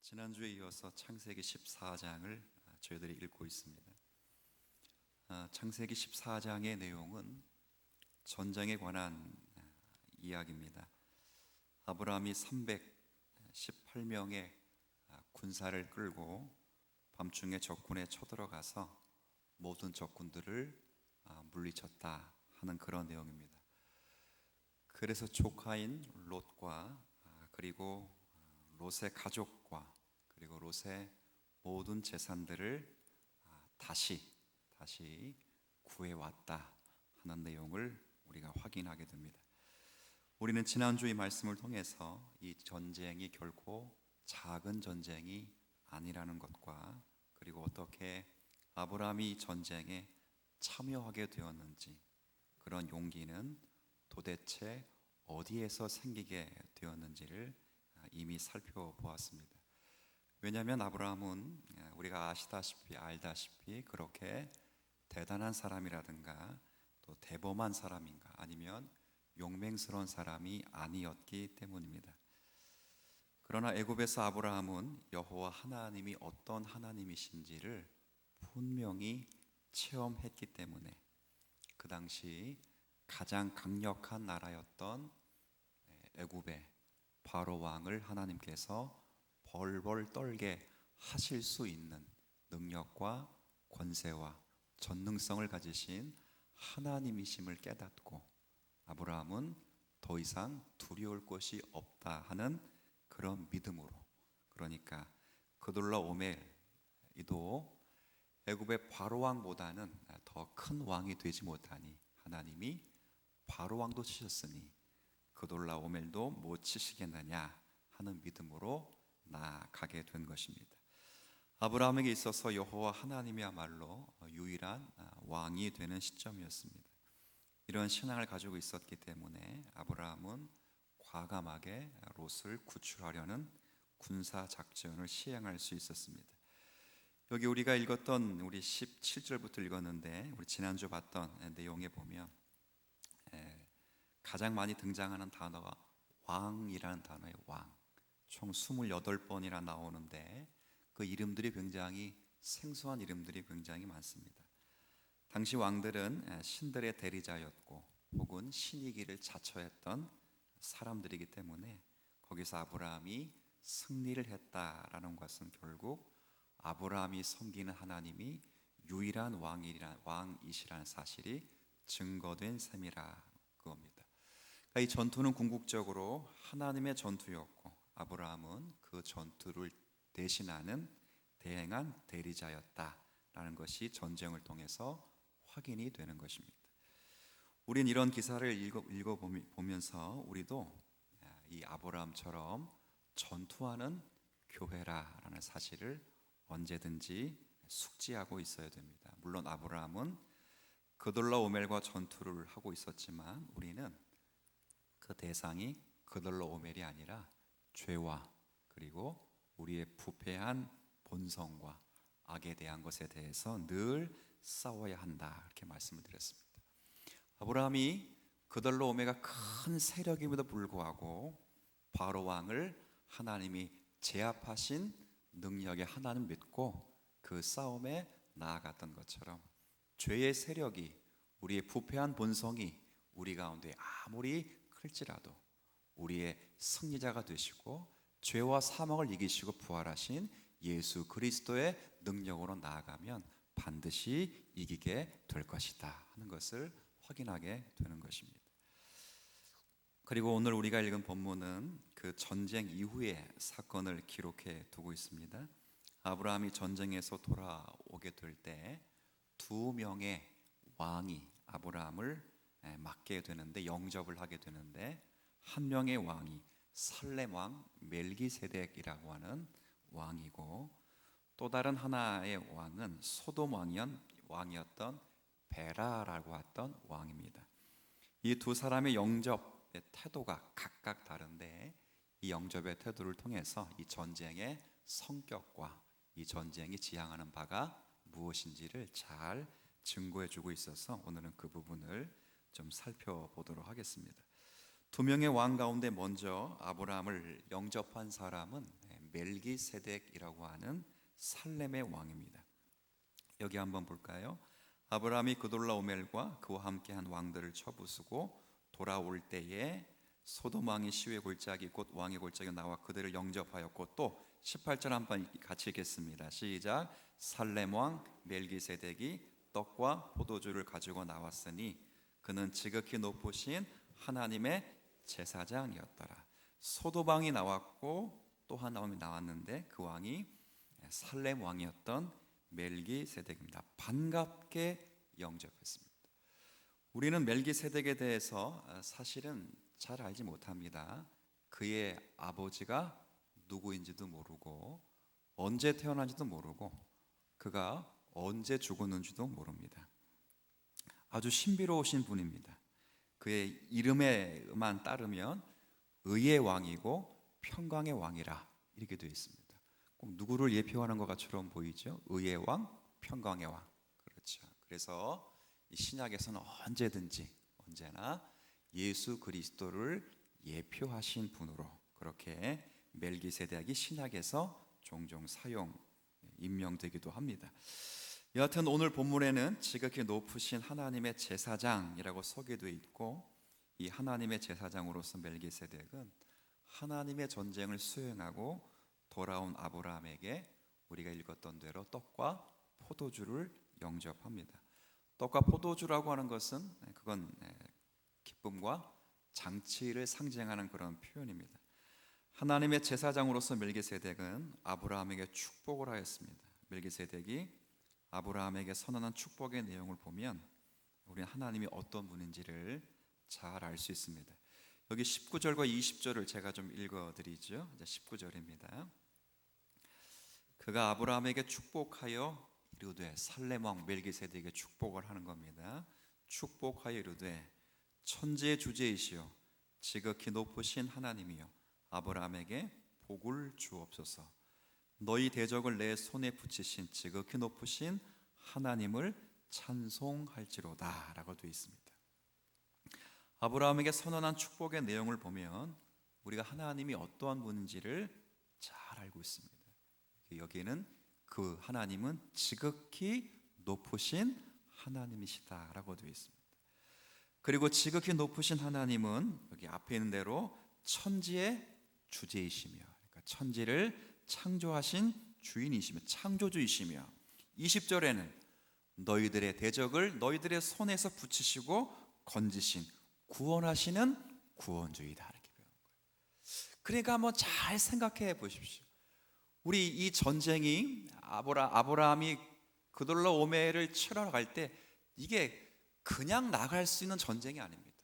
지난주에 이어서 창세기 14장을 저희들이 읽고 있습니다. 창세기 14장의 내용은 전쟁에 관한 이야기입니다. 아브라함이 318명의 군사를 끌고 밤중에 적군에 쳐들어가서 모든 적군들을 물리쳤다 하는 그런 내용입니다. 그래서 조카인 롯과 그리고 롯의 가족과 그리고 롯의 모든 재산들을 다시 구해왔다 하는 내용을 우리가 확인하게 됩니다. 우리는 지난주의 말씀을 통해서 이 전쟁이 결코 작은 전쟁이 아니라는 것과 그리고 어떻게 아브라함이 이 전쟁에 참여하게 되었는지, 그런 용기는 도대체 어디에서 생기게 되었는지를 이미 살펴보았습니다. 왜냐하면 아브라함은 우리가 알다시피 그렇게 대단한 사람이라든가 또 대범한 사람인가 아니면 용맹스러운 사람이 아니었기 때문입니다. 그러나 애굽에서 아브라함은 여호와 하나님이 어떤 하나님이신지를 분명히 체험했기 때문에 그 당시 가장 강력한 나라였던 애굽의 바로 왕을 하나님께서 벌벌 떨게 하실 수 있는 능력과 권세와 전능성을 가지신 하나님이심을 깨닫고 아브라함은 더 이상 두려울 것이 없다 하는 그런 믿음으로, 그러니까 그돌라오멜이도 애굽의 바로 왕보다는 더 큰 왕이 되지 못하니 하나님이 바로 왕도 치셨으니 그돌라오멜도 못 치시겠느냐 하는 믿음으로 나아가게 된 것입니다. 아브라함에게 있어서 여호와 하나님이야말로 유일한 왕이 되는 시점이었습니다. 이런 신앙을 가지고 있었기 때문에 아브라함은 과감하게 롯을 구출하려는 군사 작전을 시행할 수 있었습니다. 여기 우리가 읽었던 우리 17절부터 읽었는데 우리 지난주 봤던 내용에 보면 가장 많이 등장하는 단어가 왕이라는 단어예요. 왕. 총 28번이나 나오는데 그 이름들이 굉장히 생소한 이름들이 굉장히 많습니다. 당시 왕들은 신들의 대리자였고 혹은 신이기를 자처했던 사람들이기 때문에 거기서 아브라함이 승리를 했다라는 것은 결국 아브라함이 섬기는 하나님이 유일한 왕이시라는 사실이 증거된 셈이라 그겁니다. 그러니까 이 전투는 궁극적으로 하나님의 전투였고 아브라함은 그 전투를 대행한 대리자였다라는 것이 전쟁을 통해서 확인이 되는 것입니다. 우린 이런 기사를 읽어보면서 우리도 이 아브라함처럼 전투하는 교회라는 사실을 언제든지 숙지하고 있어야 됩니다. 물론 아브라함은 그돌라오멜과 전투를 하고 있었지만 우리는 그 대상이 그돌라오멜이 아니라 죄와 그리고 우리의 부패한 본성과 악에 대한 것에 대해서 늘 싸워야 한다 이렇게 말씀을 드렸습니다. 아브라함이 그돌라오멜가 큰 세력임에도 불구하고 바로 왕을 하나님이 제압하신 능력의 하나님 믿고 그 싸움에 나아갔던 것처럼 죄의 세력이, 우리의 부패한 본성이 우리 가운데 아무리 클지라도 우리의 승리자가 되시고 죄와 사망을 이기시고 부활하신 예수 그리스도의 능력으로 나아가면 반드시 이기게 될 것이다 하는 것을 확인하게 되는 것입니다. 그리고 오늘 우리가 읽은 본문은 그 전쟁 이후의 사건을 기록해 두고 있습니다. 아브라함이 전쟁에서 돌아오게 될 때 두 명의 왕이 아브라함을 맡게 되는데, 영접을 하게 되는데, 한 명의 왕이 살렘 왕 멜기세덱이라고 하는 왕이고 또 다른 하나의 왕은 소돔 왕이었던 베라라고 했던 왕입니다. 이 두 사람의 영접의 태도가 각각 다른데 이 영접의 태도를 통해서 이 전쟁의 성격과 이 전쟁이 지향하는 바가 무엇인지를 잘 증거해주고 있어서 오늘은 그 부분을 좀 살펴보도록 하겠습니다. 두 명의 왕 가운데 먼저 아브라함을 영접한 사람은 멜기세덱이라고 하는 살렘의 왕입니다. 여기 한번 볼까요? 아브라함이 그돌라오멜과 그와 함께한 왕들을 쳐부수고 돌아올 때에 소돔 왕이 시외 골짜기 곧 왕의 골짜기에 나와 그들을 영접하였고, 또 18절 한번 같이 읽겠습니다. 시작. 살렘 왕 멜기세덱이 떡과 포도주를 가지고 나왔으니 그는 지극히 높으신 하나님의 제사장이었더라. 소돔 왕이 나왔고 또 한 왕이 나왔는데 그 왕이 살렘 왕이었던 멜기세덱입니다. 반갑게 영접했습니다. 우리는 멜기세덱에 대해서 사실은 잘 알지 못합니다. 그의 아버지가 누구인지도 모르고 언제 태어난지도 모르고 그가 언제 죽었는지도 모릅니다. 아주 신비로우신 분입니다. 그의 이름에만 따르면 의의 왕이고 평강의 왕이라 이렇게 되어 있습니다. 꼭 누구를 예표하는 것처럼 보이죠? 의의 왕, 평강의 왕. 그렇죠. 그래서 이 신약에서는 언제나 예수 그리스도를 예표하신 분으로 그렇게 멜기세덱이 신약에서 종종 임명되기도 합니다. 여하튼 오늘 본문에는 지극히 높으신 하나님의 제사장이라고 소개되어 있고, 이 하나님의 제사장으로서 멜기세덱은 하나님의 전쟁을 수행하고 돌아온 아브라함에게 우리가 읽었던 대로 떡과 포도주를 영접합니다. 떡과 포도주라고 하는 것은 그건 기쁨과 장치를 상징하는 그런 표현입니다. 하나님의 제사장으로서 멜기세덱은 아브라함에게 축복을 하였습니다. 멜기세덱이 아브라함에게 선언한 축복의 내용을 보면 우리는 하나님이 어떤 분인지를 잘 알 수 있습니다. 여기 19절과 20절을 제가 좀 읽어드리죠. 19절입니다. 그가 아브라함에게 축복하여 이르되, 살렘 왕 멜기세덱에게 축복을 하는 겁니다. 축복하여 이르되, 천지의 주제이시여 지극히 높으신 하나님이여 아브라함에게 복을 주옵소서. 너희 대적을 내 손에 붙이신 지극히 높으신 하나님을 찬송할지로다 라고 되어 있습니다. 아브라함에게 선언한 축복의 내용을 보면 우리가 하나님이 어떠한 분인지를 잘 알고 있습니다. 여기에는 그 하나님은 지극히 높으신 하나님이시다라고 되어 있습니다. 그리고 지극히 높으신 하나님은 여기 앞에 있는 대로 천지의 주제이시며, 그러니까 천지를 창조하신 주인이시며 창조주이시며, 20절에는 너희들의 대적을 너희들의 손에서 붙이시고 건지신 구원하시는 구원주이다 이렇게 배우는 거예요. 그러니까 한번 잘 생각해 보십시오. 우리 이 전쟁이 아브라함이 그돌라오멜을 치러 갈 때 이게 그냥 나갈 수 있는 전쟁이 아닙니다.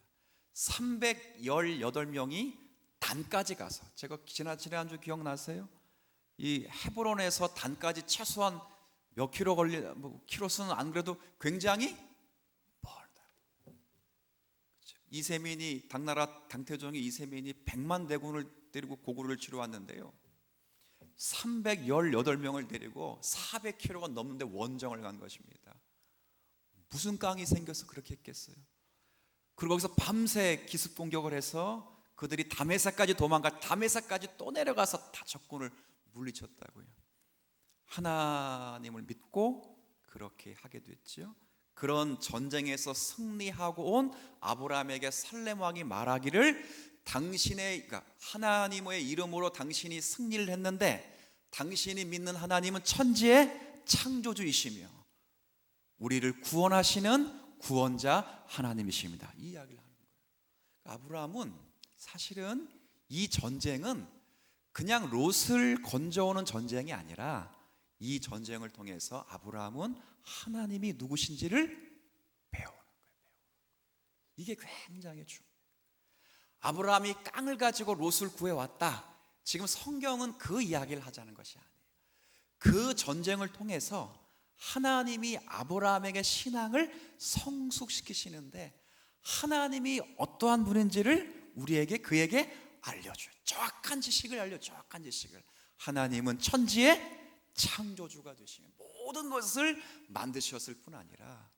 318명이 단까지 가서, 제가 지난주 기억나세요? 이 헤브론에서 단까지 최소한 몇 킬로 킬로수는 안 그래도 굉장히 멀다. 이세민이 당나라 당태종이 이세민이 100만 대군을 데리고 고구려를 치러 왔는데요, 318명을 데리고 400km가 넘는데 원정을 간 것입니다. 무슨 깡이 생겨서 그렇게 했겠어요? 그리고 거기서 밤새 기습 공격을 해서 그들이 다메섹까지 다메섹까지 또 내려가서 다 적군을 물리쳤다고요. 하나님을 믿고 그렇게 하게 됐죠. 그런 전쟁에서 승리하고 온 아브라함에게 살렘 왕이 말하기를, 그러니까 하나님의 이름으로 당신이 승리를 했는데 당신이 믿는 하나님은 천지의 창조주이시며 우리를 구원하시는 구원자 하나님이십니다. 이 이야기를 하는 거예요. 아브라함은 사실은 이 전쟁은 그냥 롯을 건져오는 전쟁이 아니라 이 전쟁을 통해서 아브라함은 하나님이 누구신지를 배우는 거예요. 이게 굉장히 중요해요. 아브라함이 깡을 가지고 롯을 구해왔다. 지금 성경은 그 이야기를 하자는 것이 아니에요. 그 전쟁을 통해서 하나님이 아브라함에게 신앙을 성숙시키시는데 하나님이 어떠한 분인지를 그에게 알려줘요. 정확한 지식을. 하나님은 천지의 창조주가 되시며 모든 것을 만드셨을 뿐 아니라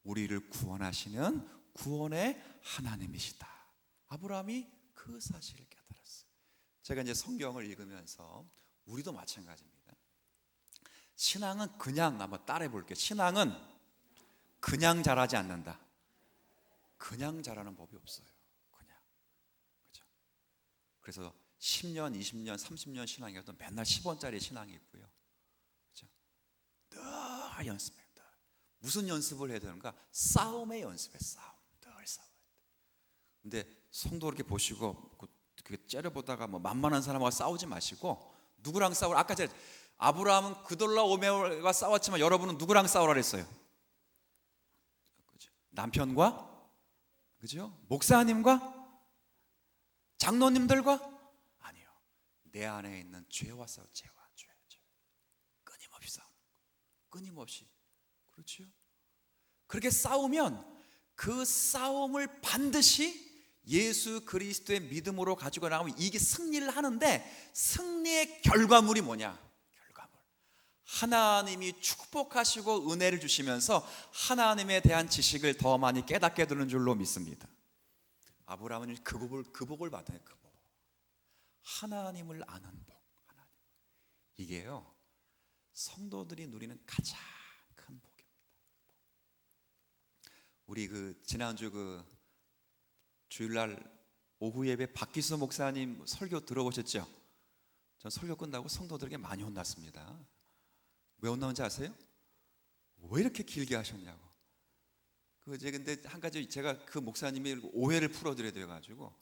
우리를 구원하시는 구원의 하나님이시다. 아브라함이 그 사실을 깨달았어요. 제가 이제 성경을 읽으면서 우리도 마찬가지입니다. 신앙은 그냥, 한번 따라해 볼게요. 신앙은 그냥 자라지 않는다. 그냥 자라는 법이 없어요. 그냥. 그렇죠? 그래서 10년, 20년, 30년 신앙이어도 맨날 10원짜리 신앙이 있고요. 그렇죠? 늘 연습해요. 무슨 연습을 해야 되는가? 싸움의 연습에 싸움. 늘 싸워야 돼. 근데 성도 이렇게 보시고 그 째려보다가 뭐 만만한 사람하고 싸우지 마시고 누구랑 싸우라? 아까 제가 아브라함은 그돌라오멜과 싸웠지만 여러분은 누구랑 싸우라 그랬어요? 그렇죠? 남편과? 그죠? 목사님과? 장로님들과? 아니요. 내 안에 있는 죄와 싸워. 죄. 끊임없이 싸우는 거. 끊임없이. 그렇죠? 그렇게 싸우면 그 싸움을 반드시 예수 그리스도의 믿음으로 가지고 나가면 이게 승리를 하는데, 승리의 결과물이 뭐냐? 결과물. 하나님이 축복하시고 은혜를 주시면서 하나님에 대한 지식을 더 많이 깨닫게 되는 줄로 믿습니다. 아브라함은 그 복을 받아요. 그 복. 하나님을 아는 복. 하나님. 이게요, 성도들이 누리는 가장 큰 복입니다. 우리 지난주 주일날 오후 예배 박기수 목사님 설교 들어보셨죠? 전 설교 끝나고 성도들에게 많이 혼났습니다. 왜 혼나는지 아세요? 왜 이렇게 길게 하셨냐고. 근데 한 가지 제가 그 목사님이 오해를 풀어드려야 돼가지고,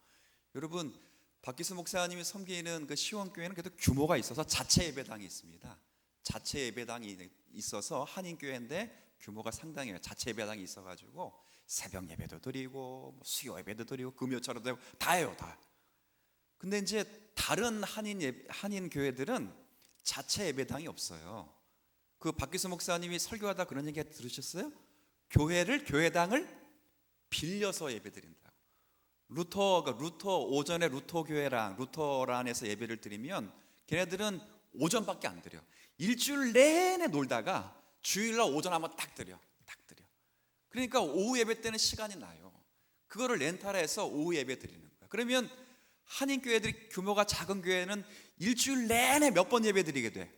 여러분, 박기수 목사님이 섬기는 그 시원교회는 그래도 규모가 있어서 자체 예배당이 있습니다. 자체 예배당이 있어서 한인교회인데 규모가 상당해요. 자체 예배당이 있어가지고 새벽 예배도 드리고 수요 예배도 드리고 금요차도 되고 다 해요, 다. 근데 이제 다른 한인 교회들은 자체 예배당이 없어요. 그 박기수 목사님이 설교하다 그런 얘기 들으셨어요? 교회당을 빌려서 예배드린다고. 루터 오전에 루터 교회랑 루터란에서 예배를 드리면 걔네들은 오전밖에 안 드려. 일주일 내내 놀다가 주일날 오전 한번 딱 드려. 그러니까 오후 예배 때는 시간이 나요. 그거를 렌탈해서 오후 예배 드리는 거야. 그러면 한인 교회들이 규모가 작은 교회는 일주일 내내 몇 번 예배 드리게 돼.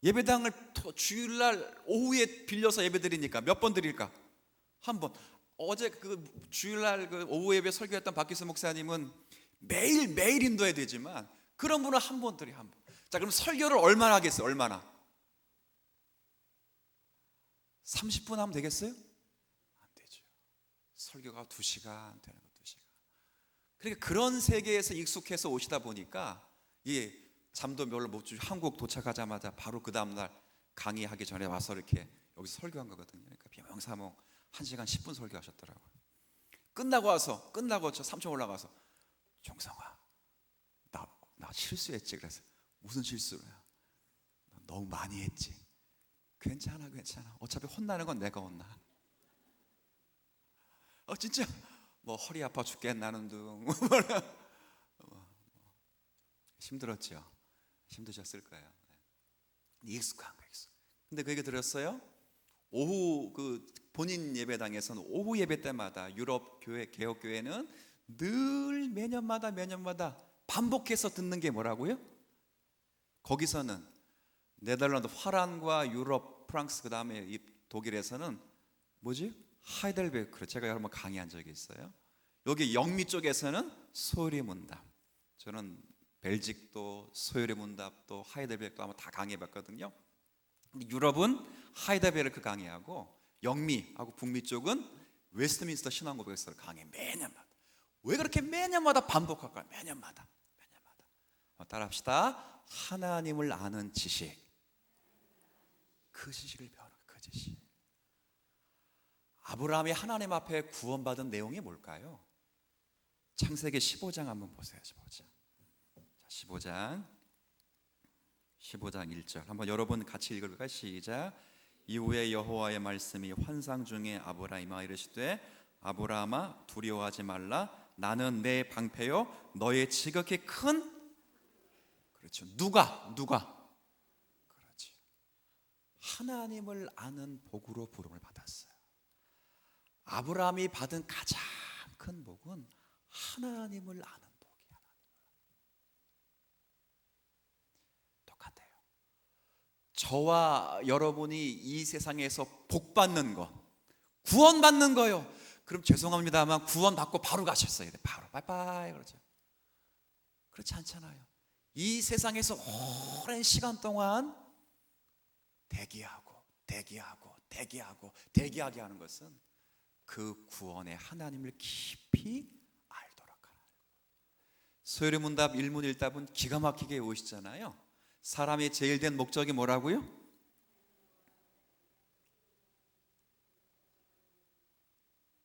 예배당을 주일날 오후에 빌려서 예배 드리니까 몇 번 드릴까? 한 번. 어제 주일날 오후 예배 설교했던 박기수 목사님은 매일 인도해야 되지만 그런 분은 한 번 드려, 한 번. 자, 그럼 설교를 얼마나 하겠어요? 얼마나? 30분 하면 되겠어요? 안 되죠. 설교가 2시간 되는 거, 2시간. 그러니까 그런 세계에서 익숙해서 오시다 보니까 잠도 별로 못 주고 한국 도착하자마자 바로 그 다음날 강의하기 전에 와서 이렇게 여기서 설교한 거거든요. 그러니까 비명사몽 1시간 10분 설교하셨더라고요. 끝나고 저 3층 올라가서 종성아, 나 실수했지. 그래서 무슨 실수를 해? 너무 많이 했지. 괜찮아. 어차피 혼나는 건 내가 혼나. 진짜 뭐 허리 아파 죽겠나는 둥. 힘들었죠. 힘드셨을 거예요. 익숙한 거. 근데 그 얘기 들었어요? 오후 본인 예배당에서는 오후 예배 때마다 유럽 교회, 개혁 교회는 늘 매년마다 반복해서 듣는 게 뭐라고요? 거기서는 네덜란드, 화란과 유럽, 프랑스, 그 다음에 독일에서는 뭐지? 하이델베르크. 제가 여러 번 강의한 적이 있어요. 여기 영미 쪽에서는 소요리 문답. 저는 벨직도 소요리 문답도 하이델베르크도 아마 다 강의해봤거든요. 근데 유럽은 하이델베르크 강의하고 영미하고 북미 쪽은 웨스트민스터 신앙고백서를 강의 매년마다. 왜 그렇게 매년마다 반복할까요? 매년마다. 따라합시다. 하나님을 아는 지식. 그 지식을 배우는 거예요. 그 지식. 아브라함이 하나님 앞에 구원받은 내용이 뭘까요? 창세기 15장 한번 보세요. 15장 1절 한번 여러분 같이 읽을까요? 시작. 이후에 여호와의 말씀이 환상 중에 아브라함아 이르시되 아브라함아 두려워하지 말라. 나는 내 방패요 너의 지극히 큰. 그렇죠. 누가? 그렇지. 하나님을 아는 복으로 부름을 받았어요. 아브라함이 받은 가장 큰 복은 하나님을 아는 복이야. 저와 여러분이 이 세상에서 복받는 것, 구원받는 거요. 그럼 죄송합니다만 구원받고 바로 가셨어야 돼. 바로 바이바이 그러죠. 그렇지 않잖아요. 이 세상에서 오랜 시간 동안 대기하게 하는 것은 그 구원의 하나님을 깊이 알도록 하는 거예요. 소요리문답 1문 1답은 기가 막히게 오시잖아요. 사람이 제일 된 목적이 뭐라고요?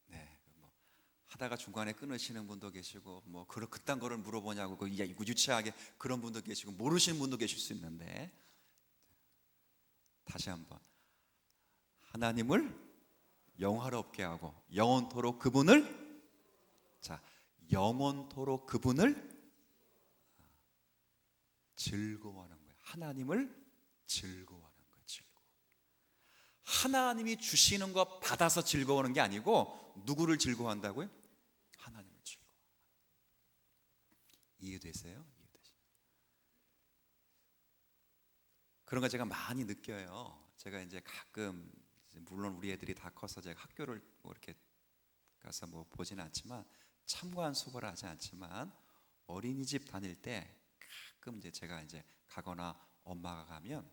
네, 하다가 중간에 끊으시는 분도 계시고 그딴 거를 물어보냐고 유치하게 그런 분도 계시고 모르시는 분도 계실 수 있는데, 다시 한번 하나님을 영화롭게 하고 영원토록 그분을 즐거워하는 거예요. 하나님을 즐거워하는 거예요. 하나님이 주시는 거 받아서 즐거워하는 게 아니고 누구를 즐거워한다고요? 하나님을 즐거워. 이해되세요? 그런 거 제가 많이 느껴요. 제가 이제 가끔, 물론 우리 애들이 다 커서 제가 학교를 이렇게 가서 보지는 않지만, 참관 수업을 하지 않지만, 어린이집 다닐 때 가끔 제가 가거나 엄마가 가면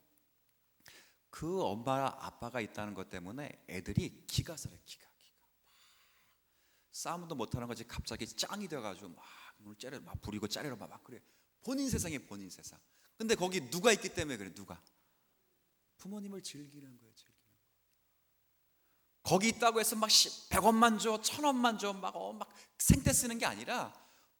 그 엄마 아빠가 있다는 것 때문에 애들이 기가 살아요. 기가 싸움도 못하는 거지 갑자기 짱이 돼가지고 눈을 째려 부리고 짜려고 막 그래. 본인 세상에 본인 세상. 근데 거기 누가 있기 때문에 그래. 누가? 부모님을 즐기는 거예요. 거기 있다고 해서 100원만 줘, 1000원만 줘, 막 생떼 쓰는 게 아니라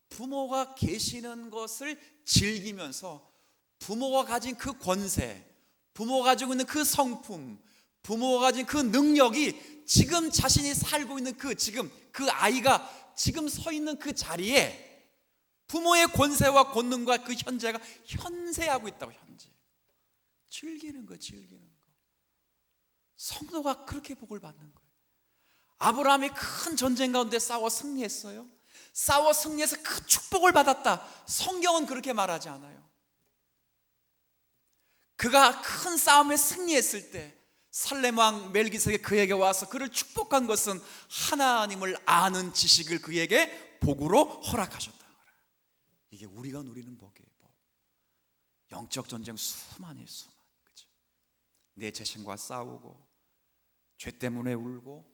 부모가 계시는 것을 즐기면서 부모가 가진 그 권세, 부모가 가지고 있는 그 성품, 부모가 가진 그 능력이 지금 자신이 살고 있는 지금 그 아이가 지금 서 있는 그 자리에 부모의 권세와 권능과 그 현재가 현세하고 있다고. 현재 즐기는 거. 성도가 그렇게 복을 받는 거예요. 아브라함이 큰 전쟁 가운데 싸워 승리했어요. 싸워 승리해서 그 축복을 받았다. 성경은 그렇게 말하지 않아요. 그가 큰 싸움에 승리했을 때 살렘 왕 멜기세덱이 그에게 와서 그를 축복한 것은 하나님을 아는 지식을 그에게 복으로 허락하셨다. 이게 우리가 누리는 복이에요. 복. 영적 전쟁 수많이. 그렇죠? 내 자신과 싸우고 죄 때문에 울고,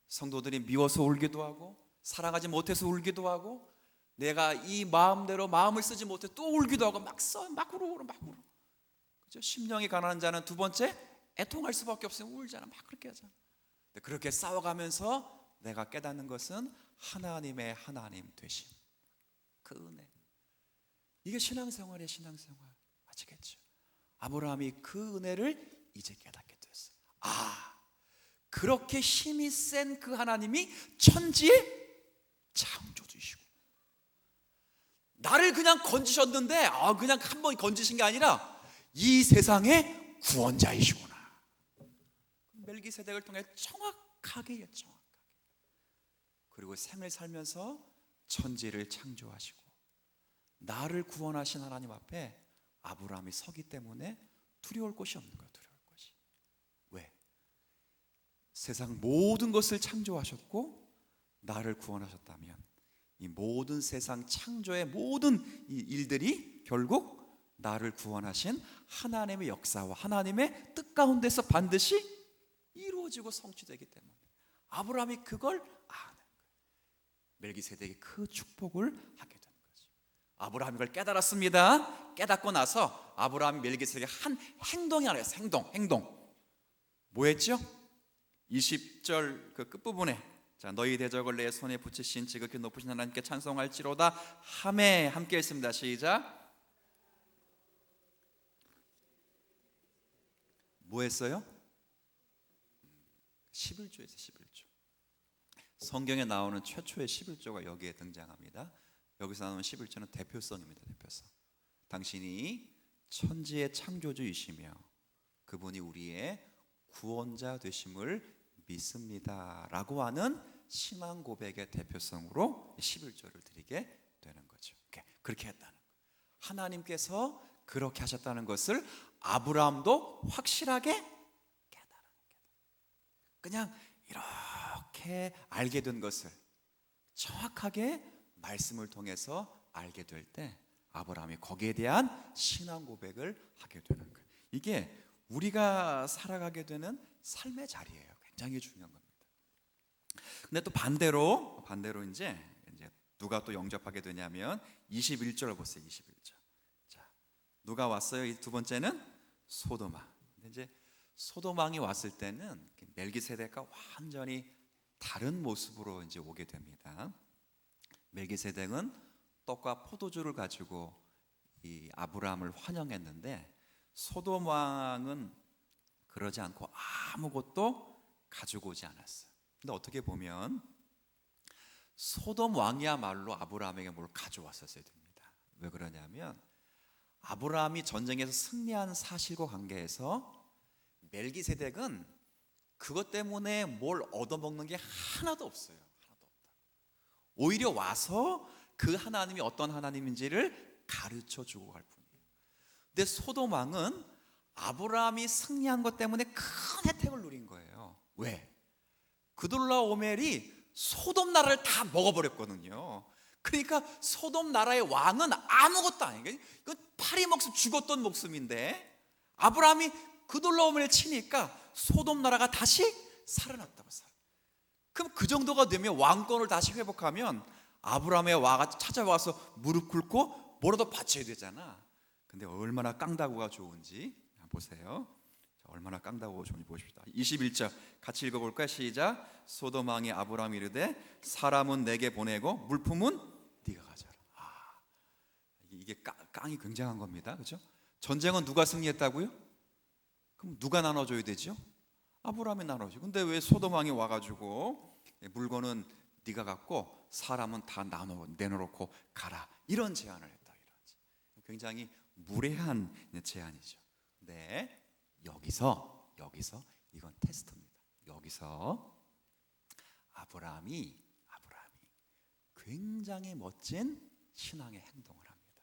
성도들이 미워서 울기도 하고, 사랑하지 못해서 울기도 하고, 내가 이 마음대로 마음을 쓰지 못해 또 울기도 하고, 막 울어. 그죠? 심령이 가난한 자는 두 번째 애통할 수밖에 없어요. 울잖아. 막 그렇게 하잖아. 그렇게 싸워가면서 내가 깨닫는 것은 하나님의 하나님 되심, 그 은혜. 이게 신앙생활이에요. 신앙생활. 아시겠죠? 아브라함이 그 은혜를 이제 깨닫게 됐어요. 그렇게 힘이 센 그 하나님이 천지의 창조주이시고, 나를 그냥 건지셨는데 그냥 한번 건지신 게 아니라 이 세상의 구원자이시구나. 멜기세덱을 통해 정확하게. 그리고 생을 살면서 천지를 창조하시고 나를 구원하신 하나님 앞에 아브라함이 서기 때문에 두려울 것이 없는 거예요. 왜? 세상 모든 것을 창조하셨고 나를 구원하셨다면 이 모든 세상 창조의 모든 이 일들이 결국 나를 구원하신 하나님의 역사와 하나님의 뜻 가운데서 반드시 이루어지고 성취되기 때문에 아브라함이 그걸 아는 거예요. 멜기세덱이 그 축복을 하게 되는 거죠. 아브라함이 그걸 깨달았습니다. 깨닫고 나서 아브라함이 멜기세덱의 한 행동이 하나 있어요. 행동. 뭐 했죠? 20절 그 끝부분에 너희 대적을 내 손에 붙이신 지극히 높으신 하나님께 찬송할지로다 하매 함께 했습니다. 시작. 뭐 했어요? 11조에서 11조. 성경에 나오는 최초의 11조가 여기에 등장합니다. 여기서 나오는 11조는 대표성입니다. 대표성. 당신이 천지의 창조주이시며 그분이 우리의 구원자 되심을 믿습니다 라고 하는 신앙 고백의 대표성으로 11조를 드리게 되는 거죠. 그렇게 했다는 거예요. 하나님께서 그렇게 하셨다는 것을 아브라함도 확실하게 깨달아. 그냥 이렇게 알게 된 것을 정확하게 말씀을 통해서 알게 될 때 아브라함이 거기에 대한 신앙 고백을 하게 되는 거예요. 이게 우리가 살아가게 되는 삶의 자리예요. 굉장히 중요한 겁니다. 근데 또 반대로 이제 누가 또 영접하게 되냐면 21절 보세요. 21절. 자, 누가 왔어요? 이 두 번째는 소돔왕. 근데 이제 소돔왕이 왔을 때는 멜기세덱과 완전히 다른 모습으로 이제 오게 됩니다. 멜기세덱은 떡과 포도주를 가지고 이 아브라함을 환영했는데 소돔 왕은 그러지 않고 아무것도 가지고 오지 않았어요. 근데 어떻게 보면 소돔 왕이야말로 아브라함에게 뭘 가져왔었어야 됩니다. 왜 그러냐면 아브라함이 전쟁에서 승리한 사실과 관계해서 멜기세덱은 그것 때문에 뭘 얻어먹는 게 하나도 없어요. 하나도 없다. 오히려 와서 그 하나님이 어떤 하나님인지를 가르쳐 주고 갈 뿐이에요. 근데 소돔 왕은 아브라함이 승리한 것 때문에 큰 혜택을 누린 거예요. 왜? 그돌라오멜이 소돔 나라를 다 먹어버렸거든요. 그러니까 소돔 나라의 왕은 아무것도 아니에요. 이거 파리 목숨, 죽었던 목숨인데 아브라함이 그돌라오멜을 치니까 소돔 나라가 다시 살아났다고. 그럼 그 정도가 되면 왕권을 다시 회복하면 아브라함의 와가 찾아와서 무릎 꿇고 뭐라도 바쳐야 되잖아. 근데 얼마나 깡다구가 좋은지 보세요. 얼마나 깡다구가 좋은지 보십시다. 21절 같이 읽어볼까요? 시작. 소돔 왕이 아브라함이 이르되 사람은 내게 보내고 물품은 네가 가져라. 이게 깡이 굉장한 겁니다. 그렇죠? 전쟁은 누가 승리했다고요? 그럼 누가 나눠줘야 되죠? 아브라함이 나눠줘. 근데 왜 소돔 왕이 와가지고 물건은 네가 갖고 사람은 다 내놓고 가라, 이런 제안을 했다. 굉장히 무례한 제안이죠. 근데 여기서 이건 테스트입니다. 여기서 아브라함이 굉장히 멋진 신앙의 행동을 합니다.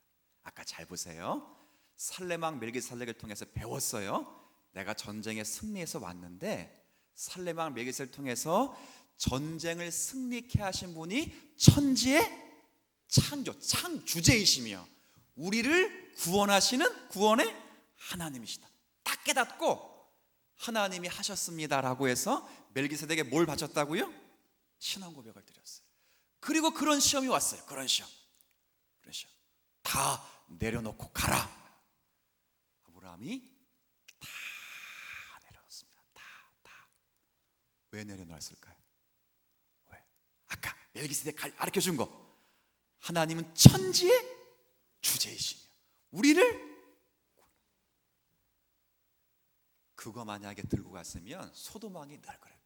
아까 잘 보세요. 살레망 멜기살렉을 통해서 배웠어요. 내가 전쟁에 승리해서 왔는데 살레망 멜기살렉을 통해서 전쟁을 승리케 하신 분이 천지의 창주제이시며 우리를 구원하시는 구원의 하나님이시다. 딱 깨닫고 하나님이 하셨습니다라고 해서 멜기세덱에게 뭘 바쳤다고요? 신앙 고백을 드렸어요. 그리고 그런 시험이 왔어요. 그런 시험 다 내려놓고 가라. 아브라함이 다 내려놓습니다. 다. 왜 내려놨을까요? 왜? 아까 멜기세덱 가르쳐 준 거, 하나님은 천지의 주제이시며 우리를, 그거 만약에 들고 갔으면 소돔 왕이 날 거예요.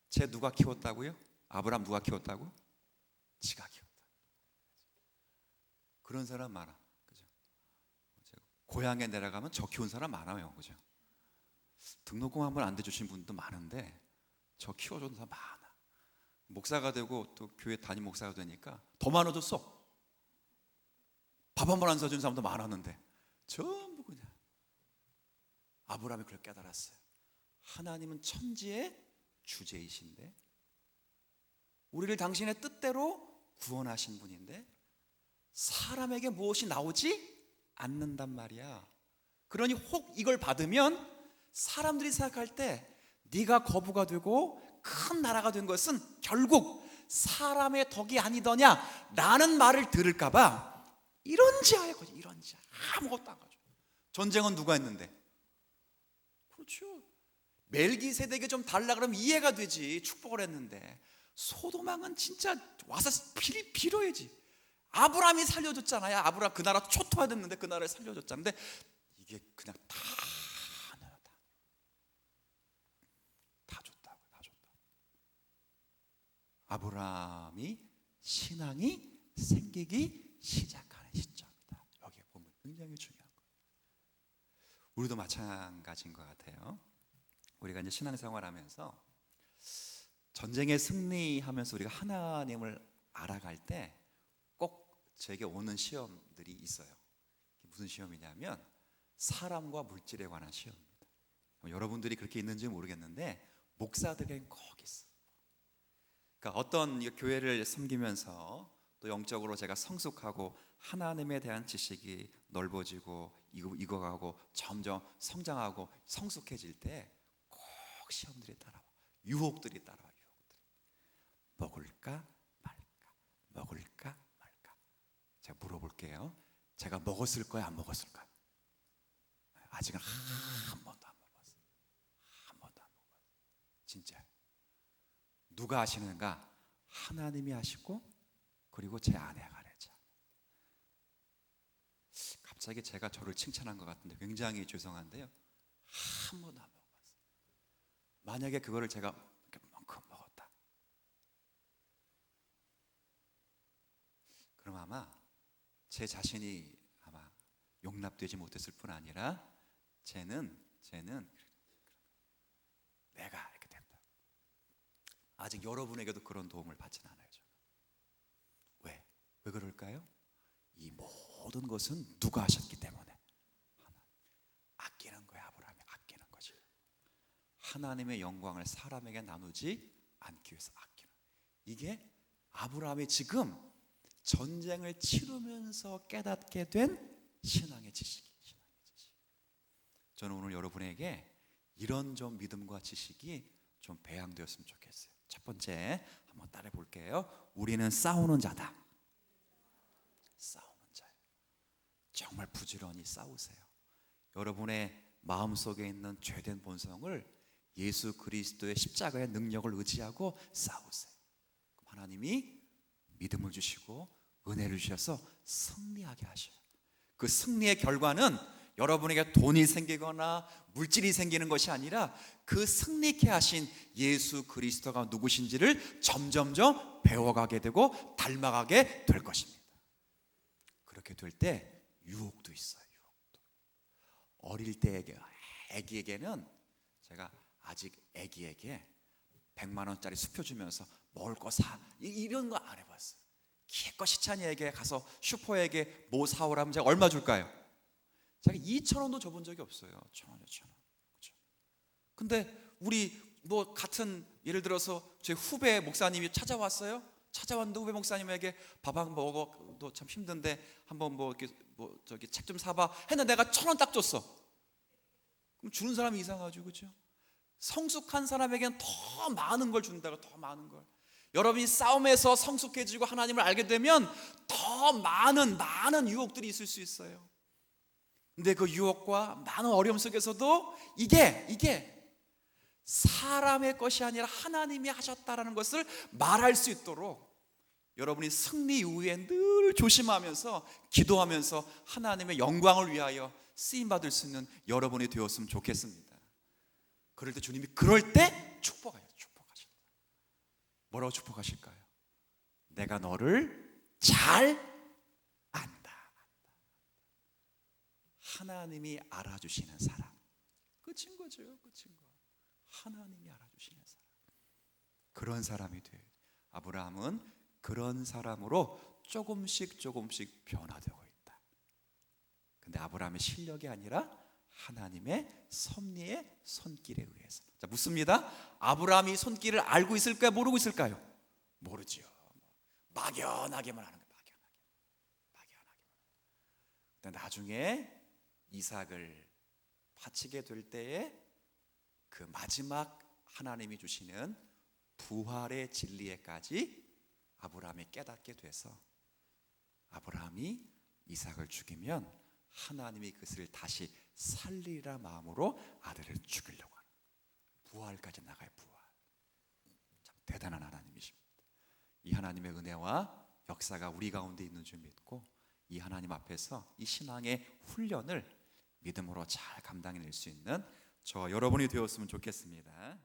쟤 누가 키웠다고요? 아브라함 누가 키웠다고? 지가 키웠다. 그런 사람 많아. 그죠? 고향에 내려가면 저 키운 사람 많아요. 그죠? 등록금 한 번 안 대주신 분도 많은데 저 키워준 사람 많아. 목사가 되고 또 교회 담임 목사가 되니까 더 많아졌어. 밥 한 번 안 사준 사람도 많았는데 전부 그냥. 아브라함이 그걸 깨달았어요. 하나님은 천지의 주제이신데 우리를 당신의 뜻대로 구원하신 분인데 사람에게 무엇이 나오지 않는단 말이야. 그러니 혹 이걸 받으면 사람들이 생각할 때 네가 거부가 되고 큰 나라가 된 것은 결국 사람의 덕이 아니더냐 라는 말을 들을까 봐 이런지 아무것도 안 가져. 전쟁은 누가 했는데? 그렇죠. 멜기세덱에게 좀 달라 그러면 이해가 되지. 축복을 했는데 소돔 왕은 진짜 와서 빌어야지. 아브라함이 살려줬잖아요. 아브라함 그 나라 초토화됐는데 그 나라를 살려줬잖아요. 근데 이게 그냥 다 줬다고. 아브라함이 신앙이 생기기 시작하는 시점이다. 여기 보면 굉장히 중요한 거예요. 우리도 마찬가지인 것 같아요. 우리가 이제 신앙생활하면서 전쟁에 승리하면서 우리가 하나님을 알아갈 때 꼭 제게 오는 시험들이 있어요. 무슨 시험이냐면 사람과 물질에 관한 시험입니다. 여러분들이 그렇게 있는지 모르겠는데 목사들에겐 꼭 있어요. 그러니까 어떤 교회를 섬기면서 또 영적으로 제가 성숙하고 하나님에 대한 지식이 넓어지고 익어가고 점점 성장하고 성숙해질 때 꼭 시험들이 따라와, 유혹들이 따라와. 먹을까 말까, 먹을까 말까. 제가 물어볼게요. 제가 먹었을 거야, 안 먹었을까요? 아직은 한 번도 안 먹었어요. 한 번도 안 먹었어요. 진짜. 누가 하시는가? 하나님이 하시고, 그리고 제 아내가 하죠. 갑자기 제가 저를 칭찬한 것 같은데 굉장히 죄송한데요, 한 번도 안 먹었어요. 만약에 그거를 제가 이만큼 먹었다, 그럼 아마 제 자신이 아마 용납되지 못했을 뿐 아니라 쟤는 내가 이렇게 된다. 아직 여러분에게도 그런 도움을 받지는 않아요. 왜 그럴까요? 이 모든 것은 누가 하셨기 때문에 아끼는 거야. 아브라함이 아끼는 거지. 하나님의 영광을 사람에게 나누지 않기 위해서 아끼는. 이게 아브라함이 지금 전쟁을 치르면서 깨닫게 된 신앙의 지식이. 저는 오늘 여러분에게 이런 좀 믿음과 지식이 좀 배양되었으면 좋겠어요. 첫 번째 한번 따라해 볼게요. 우리는 싸우는 자다. 싸우는 자예요. 정말 부지런히 싸우세요. 여러분의 마음속에 있는 죄된 본성을 예수 그리스도의 십자가의 능력을 의지하고 싸우세요. 그럼 하나님이 믿음을 주시고 은혜를 주셔서 승리하게 하셔요. 그 승리의 결과는 여러분에게 돈이 생기거나 물질이 생기는 것이 아니라 그 승리케 하신 예수 그리스도가 누구신지를 점점점 배워가게 되고 닮아가게 될 것입니다. 그렇게 될 때 유혹도 있어요. 유혹도. 어릴 때 애기에게는 제가 아직 애기에게 100만 원짜리 수표 주면서 먹을 거 사, 이런 거 안 해봤어요. 기껏 시찬이에게 가서 슈퍼에게 뭐 사오라면 제가 얼마 줄까요? 제가 2,000원도 줘본 적이 없어요. 1,000원, 2,000원. 그렇죠? 근데 우리 뭐 같은, 예를 들어서 제 후배 목사님이 찾아왔어요. 찾아왔는데 후배 목사님에게 밥 한 먹어, 너 참 힘든데 한번 뭐 이렇게 뭐 저기 책 좀 사봐 했는데 내가 1,000원 딱 줬어. 그럼 주는 사람이 이상하죠, 그렇죠? 성숙한 사람에게는 더 많은 걸 준다고, 더 많은 걸. 여러분이 싸움에서 성숙해지고 하나님을 알게 되면 더 많은 유혹들이 있을 수 있어요. 근데 그 유혹과 많은 어려움 속에서도 이게 사람의 것이 아니라 하나님이 하셨다라는 것을 말할 수 있도록 여러분이 승리 이후에 늘 조심하면서 기도하면서 하나님의 영광을 위하여 쓰임받을 수 있는 여러분이 되었으면 좋겠습니다. 그럴 때 주님이 그럴 때 축복하신다. 뭐라고 축복하실까요? 내가 너를 잘 안다. 하나님이 알아주시는 사람. 끝인 거죠. 끝인 거. 하나님이 알아주시는 사람. 그런 사람이 돼요. 아브라함은 그런 사람으로 조금씩 변화되고 있다. 근데 아브라함의 실력이 아니라 하나님의 섭리의 손길에 의해서. 자, 묻습니다. 아브라함이 손길을 알고 있을까요? 모르고 있을까요? 모르지요. 막연하게만 하는 거예요. 막연하게만. 근데 나중에 이삭을 바치게 될 때에 그 마지막 하나님이 주시는 부활의 진리에까지 아브라함이 깨닫게 돼서 아브라함이 이삭을 죽이면 하나님이 그것을 다시 살리라 마음으로 아들을 죽이려고 하는, 부활까지 나가요. 부활. 참 대단한 하나님이십니다. 이 하나님의 은혜와 역사가 우리 가운데 있는 줄 믿고 이 하나님 앞에서 이 신앙의 훈련을 믿음으로 잘 감당해낼 수 있는 저 여러분이 되었으면 좋겠습니다.